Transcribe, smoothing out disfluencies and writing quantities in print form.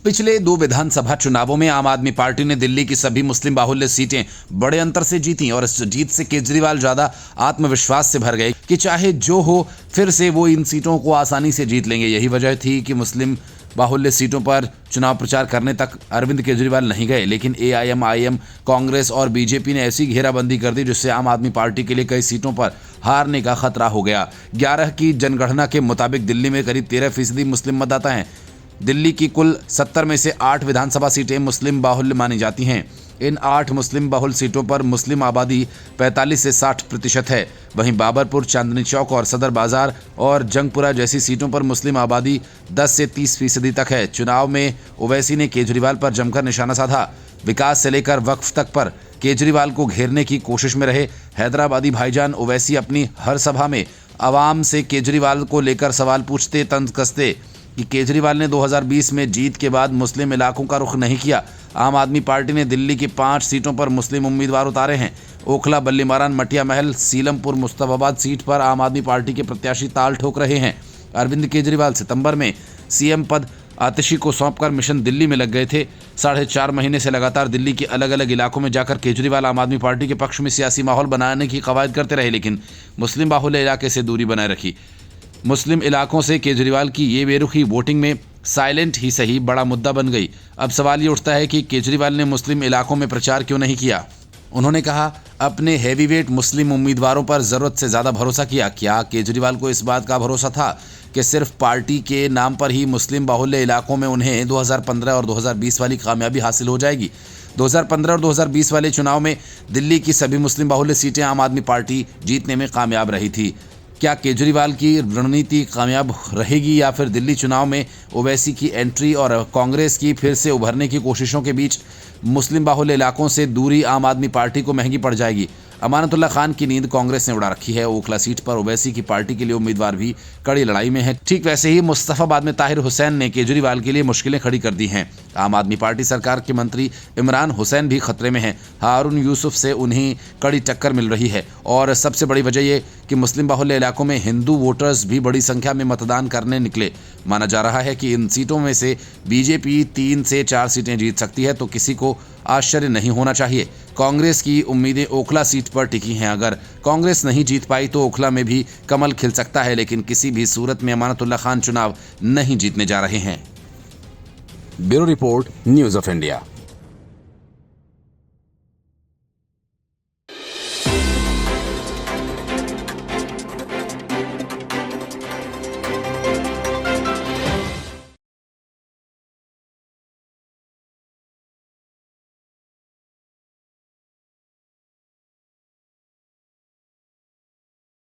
पिछले 2 विधानसभा चुनावों में आम आदमी पार्टी ने दिल्ली की सभी मुस्लिम बाहुल्य सीटें बड़े अंतर से जीती और इस जीत से केजरीवाल ज्यादा आत्मविश्वास से भर गए कि चाहे जो हो फिर से वो इन सीटों को आसानी से जीत लेंगे। यही वजह थी कि मुस्लिम बाहुल्य सीटों पर चुनाव प्रचार करने तक अरविंद केजरीवाल नहीं गए, लेकिन एआईएमआईएम, कांग्रेस और बीजेपी ने ऐसी घेराबंदी कर दी जिससे आम आदमी पार्टी के लिए कई सीटों पर हारने का खतरा हो गया। 11 की जनगणना के मुताबिक दिल्ली में करीब 13% मुस्लिम मतदाता हैं। दिल्ली की कुल 70 में से 8 विधानसभा सीटें मुस्लिम बाहुल्य मानी जाती हैं। इन 8 मुस्लिम बहुल सीटों पर मुस्लिम आबादी 45 से 60% है। वहीं बाबरपुर, चांदनी चौक और सदर बाजार और जंगपुरा जैसी सीटों पर मुस्लिम आबादी 10 से 30% तक है। चुनाव में ओवैसी ने केजरीवाल पर जमकर निशाना साधा। विकास से लेकर वक्फ तक पर केजरीवाल को घेरने की कोशिश में रहे हैदराबादी भाईजान ओवैसी अपनी हर सभा में आवाम से केजरीवाल को लेकर सवाल पूछते, तंज कसते कि केजरीवाल ने 2020 में जीत के बाद मुस्लिम इलाकों का रुख नहीं किया। आम आदमी पार्टी ने दिल्ली की 5 सीटों पर मुस्लिम उम्मीदवार उतारे हैं। ओखला, बल्लीमारान, मटिया महल, सीलमपुर, मुस्तफाबाद सीट पर आम आदमी पार्टी के प्रत्याशी ताल ठोक रहे हैं। अरविंद केजरीवाल सितंबर में सीएम पद आतिशी को सौंपकर मिशन दिल्ली में लग गए थे। 4.5 महीने से लगातार दिल्ली के अलग अलग इलाकों में जाकर केजरीवाल आम आदमी पार्टी के पक्ष में सियासी माहौल बनाने की कवायद करते रहे, लेकिन मुस्लिम बाहुल्य इलाके से दूरी बनाए रखी। मुस्लिम इलाकों से केजरीवाल की ये बेरुखी वोटिंग में साइलेंट ही सही बड़ा मुद्दा बन गई। अब सवाल ये उठता है कि केजरीवाल ने मुस्लिम इलाकों में प्रचार क्यों नहीं किया। उन्होंने कहा अपने हैवीवेट मुस्लिम उम्मीदवारों पर जरूरत से ज्यादा भरोसा किया। क्या केजरीवाल को इस बात का भरोसा था कि सिर्फ पार्टी के नाम पर ही मुस्लिम बाहुल्य इलाकों में उन्हें 2015 और 2020 वाली कामयाबी हासिल हो जाएगी। 2015 और 2020 वाले चुनाव में दिल्ली की सभी मुस्लिम बाहुल्य सीटें आम आदमी पार्टी जीतने में कामयाब रही थी। क्या केजरीवाल की रणनीति कामयाब रहेगी या फिर दिल्ली चुनाव में ओवैसी की एंट्री और कांग्रेस की फिर से उभरने की कोशिशों के बीच मुस्लिम बाहुल्य इलाकों से दूरी आम आदमी पार्टी को महंगी पड़ जाएगी। अमानतुल्लाह खान की नींद कांग्रेस ने उड़ा रखी है। ओखला सीट पर ओवैसी की पार्टी के लिए उम्मीदवार भी कड़ी लड़ाई में है। ठीक वैसे ही मुस्तफाबाद में ताहिर हुसैन ने केजरीवाल के लिए मुश्किलें खड़ी कर दी हैं। आम आदमी पार्टी सरकार के मंत्री इमरान हुसैन भी खतरे में हैं। हारून यूसुफ से उन्हें कड़ी टक्कर मिल रही है और सबसे बड़ी वजह यह कि मुस्लिम बाहुल्य इलाकों में हिंदू वोटर्स भी बड़ी संख्या में मतदान करने निकले। माना जा रहा है कि इन सीटों में से बीजेपी 3 से 4 सीटें जीत सकती है, तो किसी को आश्चर्य नहीं होना चाहिए। कांग्रेस की उम्मीदें ओखला सीट पर टिकी हैं। अगर कांग्रेस नहीं जीत पाई तो ओखला में भी कमल खिल सकता है, लेकिन किसी भी सूरत में अमानतुल्लाह खान चुनाव नहीं जीतने जा रहे हैं। Bureau report, news of India.